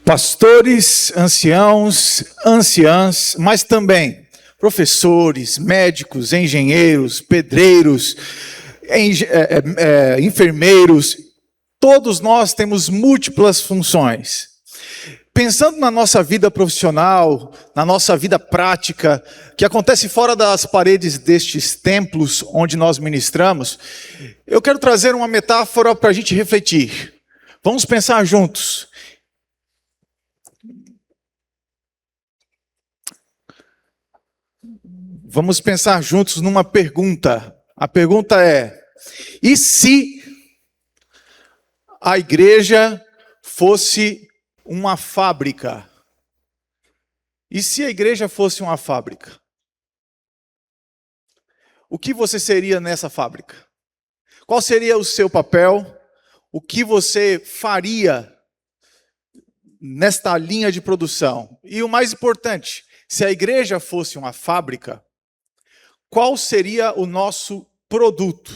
Pastores, anciãos, anciãs, mas também professores, médicos, engenheiros, pedreiros, enfermeiros, todos nós temos múltiplas funções. Pensando na nossa vida profissional, na nossa vida prática, que acontece fora das paredes destes templos onde nós ministramos, eu quero trazer uma metáfora para a gente refletir. Vamos pensar juntos. Vamos pensar juntos numa pergunta. A pergunta é: e se a igreja fosse uma fábrica? E se a igreja fosse uma fábrica? O que você seria nessa fábrica? Qual seria o seu papel? O que você faria nesta linha de produção? E o mais importante, se a igreja fosse uma fábrica, qual seria o nosso produto?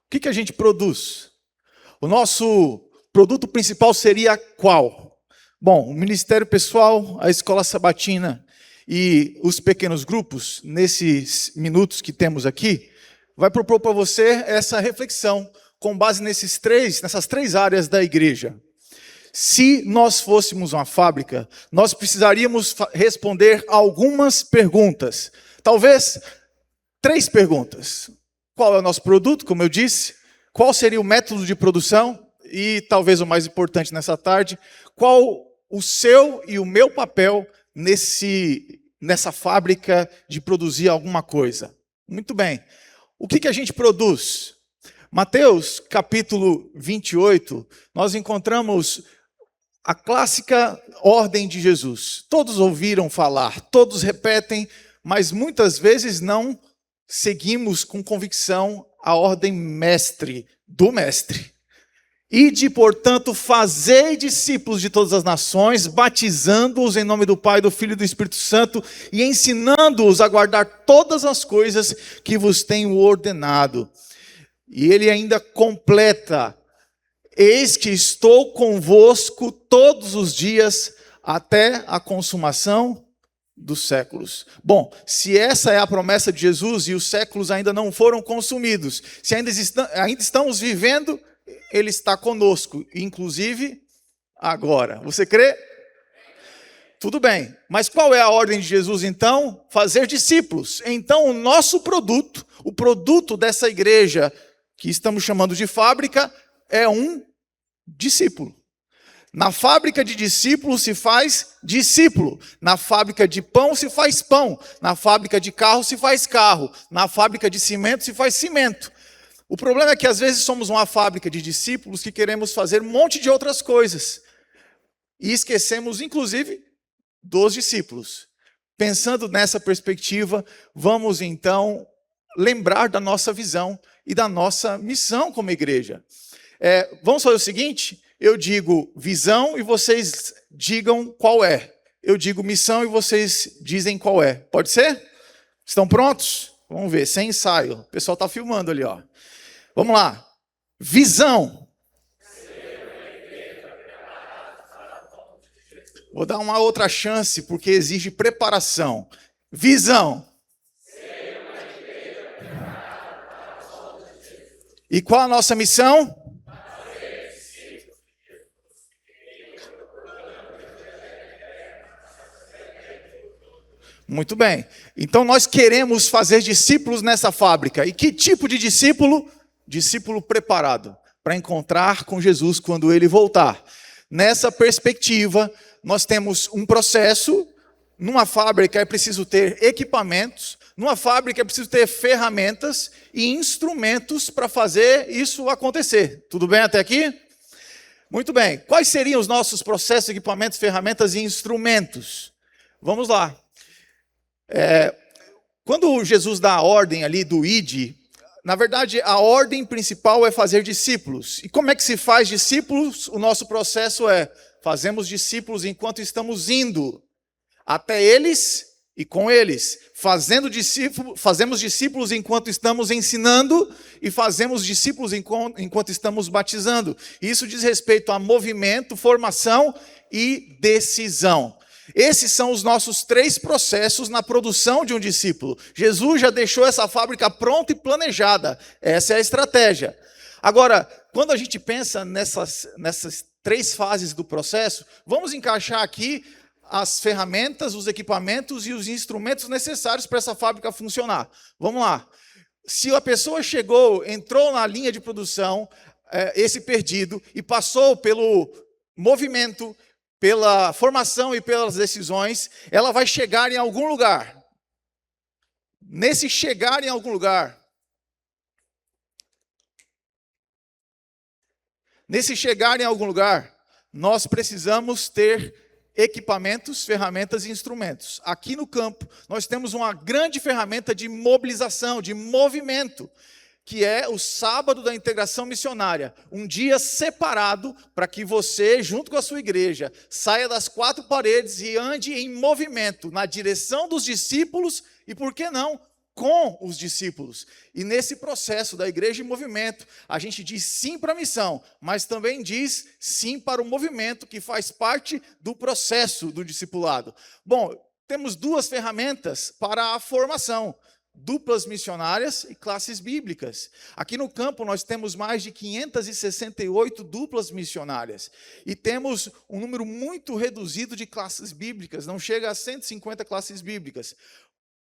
O que a gente produz? O nosso produto principal seria qual? Bom, o ministério pessoal, a escola sabatina e os pequenos grupos, nesses minutos que temos aqui, vai propor para você essa reflexão com base nessas três áreas da igreja. Se nós fôssemos uma fábrica, nós precisaríamos responder algumas perguntas. Talvez 3 perguntas. Qual é o nosso produto, como eu disse? Qual seria o método de produção? E talvez o mais importante nessa tarde, qual o seu e o meu papel nessa fábrica de produzir alguma coisa? Muito bem. O que a gente produz? Mateus, capítulo 28, nós encontramos a clássica ordem de Jesus. Todos ouviram falar, todos repetem, mas muitas vezes não seguimos com convicção a ordem do mestre. Ide, portanto, fazei discípulos de todas as nações, batizando-os em nome do Pai, do Filho e do Espírito Santo, e ensinando-os a guardar todas as coisas que vos tenho ordenado. E ele ainda completa: eis que estou convosco todos os dias, até a consumação dos séculos. Bom, se essa é a promessa de Jesus e os séculos ainda não foram consumidos, se ainda estamos vivendo, Ele está conosco, inclusive agora. Você crê? Tudo bem. Mas qual é a ordem de Jesus então? Fazer discípulos. Então o nosso produto, o produto dessa igreja que estamos chamando de fábrica, é um discípulo. Na fábrica de discípulos se faz discípulo. Na fábrica de pão se faz pão. Na fábrica de carro se faz carro. Na fábrica de cimento se faz cimento. O problema é que às vezes somos uma fábrica de discípulos que queremos fazer um monte de outras coisas. E esquecemos, inclusive, dos discípulos. Pensando nessa perspectiva, vamos então lembrar da nossa visão e da nossa missão como igreja. Vamos fazer o seguinte: eu digo visão e vocês digam qual é. Eu digo missão e vocês dizem qual é. Pode ser? Estão prontos? Vamos ver, sem ensaio. O pessoal está filmando ali, ó. Vamos lá. Visão. Vou dar uma outra chance, porque exige preparação. Visão. E qual a nossa missão? Muito bem. Então nós queremos fazer discípulos nessa fábrica. E que tipo de discípulo? Discípulo preparado para encontrar com Jesus quando Ele voltar. Nessa perspectiva, nós temos um processo. Numa fábrica é preciso ter equipamentos. Numa fábrica é preciso ter ferramentas e instrumentos para fazer isso acontecer. Tudo bem até aqui? Muito bem. Quais seriam os nossos processos, equipamentos, ferramentas e instrumentos? Vamos lá. Quando Jesus dá a ordem ali do ide, na verdade a ordem principal é fazer discípulos. E como é que se faz discípulos? O nosso processo fazemos discípulos enquanto estamos indo até eles E com eles, fazemos discípulos enquanto estamos ensinando e fazemos discípulos enquanto estamos batizando. Isso diz respeito a movimento, formação e decisão. Esses são os nossos 3 processos na produção de um discípulo. Jesus já deixou essa fábrica pronta e planejada. Essa é a estratégia. Agora, quando a gente pensa nessas 3 fases do processo, vamos encaixar aqui as ferramentas, os equipamentos e os instrumentos necessários para essa fábrica funcionar. Vamos lá. Se a pessoa entrou na linha de produção, esse perdido, e passou pelo movimento, pela formação e pelas decisões, ela vai chegar em algum lugar. Nesse chegar em algum lugar, nós precisamos ter equipamentos, ferramentas e instrumentos. Aqui no campo, nós temos uma grande ferramenta de mobilização, de movimento, que é o sábado da integração missionária. Um dia separado para que você, junto com a sua igreja, saia das 4 paredes e ande em movimento, na direção dos discípulos e, por que não, com os discípulos. E nesse processo da igreja em movimento, a gente diz sim para a missão, mas também diz sim para o movimento que faz parte do processo do discipulado. Bom, temos 2 ferramentas para a formação: duplas missionárias e classes bíblicas. Aqui no campo nós temos mais de 568 duplas missionárias e temos um número muito reduzido de classes bíblicas, não chega a 150 classes bíblicas.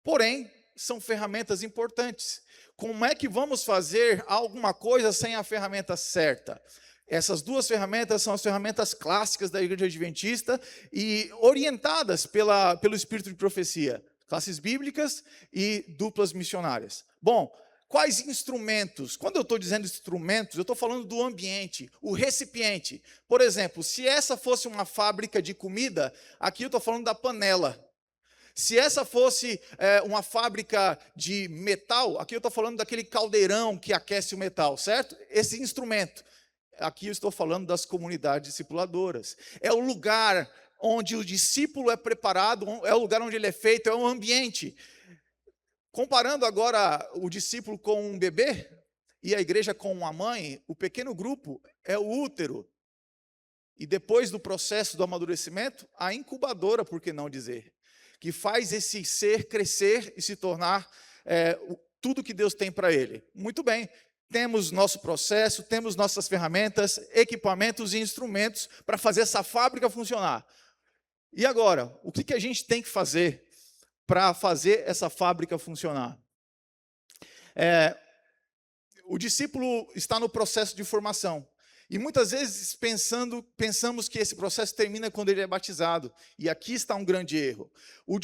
Porém, são ferramentas importantes. Como é que vamos fazer alguma coisa sem a ferramenta certa? Essas 2 ferramentas são as ferramentas clássicas da Igreja Adventista e orientadas pelo Espírito de Profecia. Classes bíblicas e duplas missionárias. Bom, quais instrumentos? Quando eu estou dizendo instrumentos, eu estou falando do ambiente, o recipiente. Por exemplo, se essa fosse uma fábrica de comida, aqui eu estou falando da panela. Se essa fosse uma fábrica de metal, aqui eu estou falando daquele caldeirão que aquece o metal, certo? Esse instrumento. Aqui eu estou falando das comunidades discipuladoras. É o lugar onde o discípulo é preparado, é o lugar onde ele é feito, é o ambiente. Comparando agora o discípulo com um bebê e a igreja com uma mãe, o pequeno grupo é o útero. E depois do processo do amadurecimento, a incubadora, por que não dizer? Que faz esse ser crescer e se tornar tudo que Deus tem para ele. Muito bem, temos nosso processo, temos nossas ferramentas, equipamentos e instrumentos para fazer essa fábrica funcionar. E agora, o que a gente tem que fazer para fazer essa fábrica funcionar? O discípulo está no processo de formação. E muitas vezes pensamos que esse processo termina quando ele é batizado. E aqui está um grande erro. O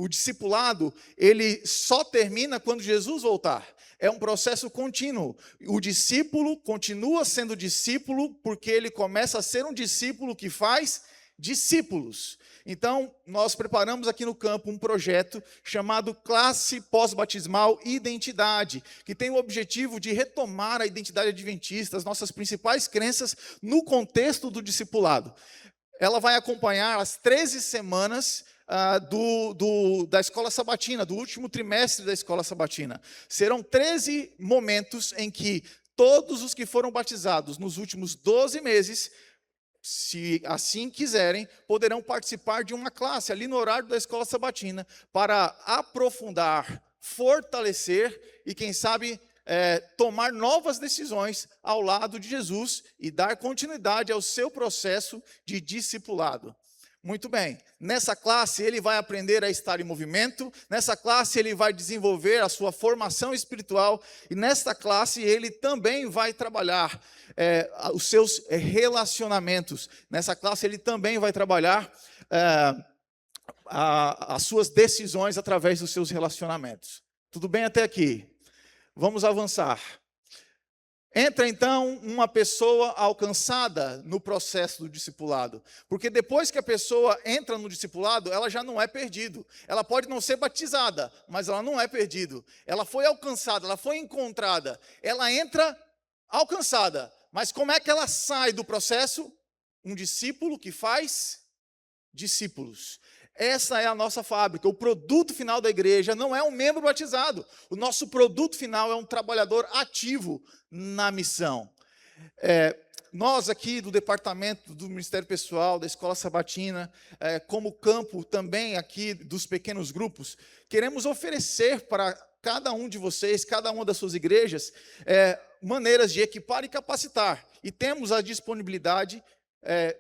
discipulado, ele só termina quando Jesus voltar. É um processo contínuo. O discípulo continua sendo discípulo porque ele começa a ser um discípulo que faz discípulos. Então, nós preparamos aqui no campo um projeto chamado Classe Pós-Batismal Identidade, que tem o objetivo de retomar a identidade adventista, as nossas principais crenças, no contexto do discipulado. Ela vai acompanhar as 13 semanas da Escola Sabatina, do último trimestre da Escola Sabatina. Serão 13 momentos em que todos os que foram batizados nos últimos 12 meses, se assim quiserem, poderão participar de uma classe ali no horário da Escola Sabatina para aprofundar, fortalecer e, quem sabe, tomar novas decisões ao lado de Jesus e dar continuidade ao seu processo de discipulado. Muito bem, nessa classe ele vai aprender a estar em movimento, nessa classe ele vai desenvolver a sua formação espiritual e nesta classe ele também vai trabalhar os seus relacionamentos. Nessa classe ele também vai trabalhar as suas decisões através dos seus relacionamentos. Tudo bem até aqui? Vamos avançar. Entra, então, uma pessoa alcançada no processo do discipulado. Porque depois que a pessoa entra no discipulado, ela já não é perdido. Ela pode não ser batizada, mas ela não é perdido. Ela foi alcançada, ela foi encontrada. Ela entra alcançada. Mas como é que ela sai do processo? Um discípulo que faz discípulos. Essa é a nossa fábrica. O produto final da igreja não é um membro batizado. O nosso produto final é um trabalhador ativo na missão. Nós aqui do departamento do Ministério Pessoal, da Escola Sabatina, como campo também aqui dos pequenos grupos, queremos oferecer para cada um de vocês, cada uma das suas igrejas, maneiras de equipar e capacitar. E temos a disponibilidade,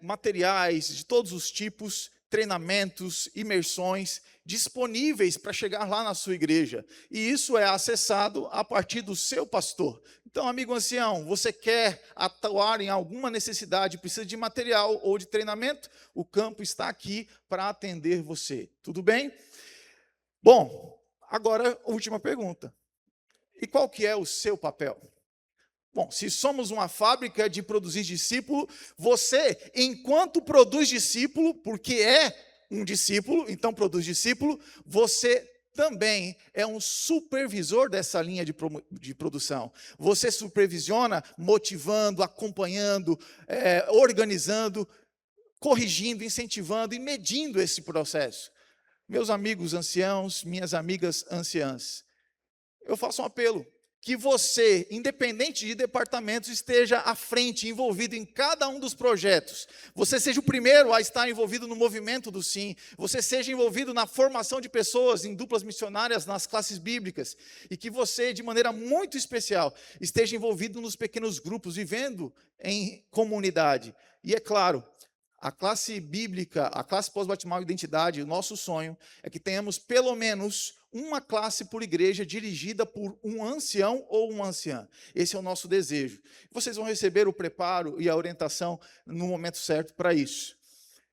materiais de todos os tipos, treinamentos, imersões, disponíveis para chegar lá na sua igreja. E isso é acessado a partir do seu pastor. Então, amigo ancião, você quer atuar em alguma necessidade, precisa de material ou de treinamento? O campo está aqui para atender você. Tudo bem? Bom, agora, última pergunta. E qual que é o seu papel? Bom, se somos uma fábrica de produzir discípulo, você, enquanto produz discípulo, porque é um discípulo, então produz discípulo, você também é um supervisor dessa linha de produção. Você supervisiona motivando, acompanhando, organizando, corrigindo, incentivando e medindo esse processo. Meus amigos anciãos, minhas amigas anciãs, eu faço um apelo. Que você, independente de departamentos, esteja à frente, envolvido em cada um dos projetos. Você seja o primeiro a estar envolvido no movimento do Sim. Você seja envolvido na formação de pessoas em duplas missionárias nas classes bíblicas. E que você, de maneira muito especial, esteja envolvido nos pequenos grupos, vivendo em comunidade. E é claro, a classe bíblica, a classe pós-batismal e identidade, o nosso sonho é que tenhamos pelo menos uma classe por igreja dirigida por um ancião ou uma anciã. Esse é o nosso desejo. Vocês vão receber o preparo e a orientação no momento certo para isso.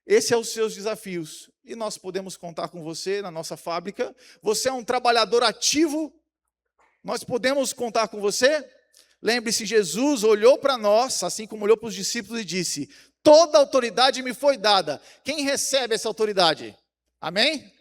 Esses são os seus desafios. E nós podemos contar com você na nossa fábrica. Você é um trabalhador ativo. Nós podemos contar com você. Lembre-se, Jesus olhou para nós, assim como olhou para os discípulos e disse: toda autoridade me foi dada. Quem recebe essa autoridade? Amém?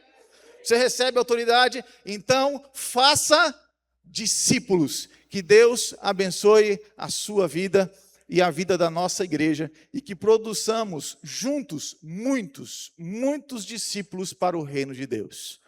Você recebe autoridade, então faça discípulos. Que Deus abençoe a sua vida e a vida da nossa igreja e que produzamos juntos muitos discípulos para o reino de Deus.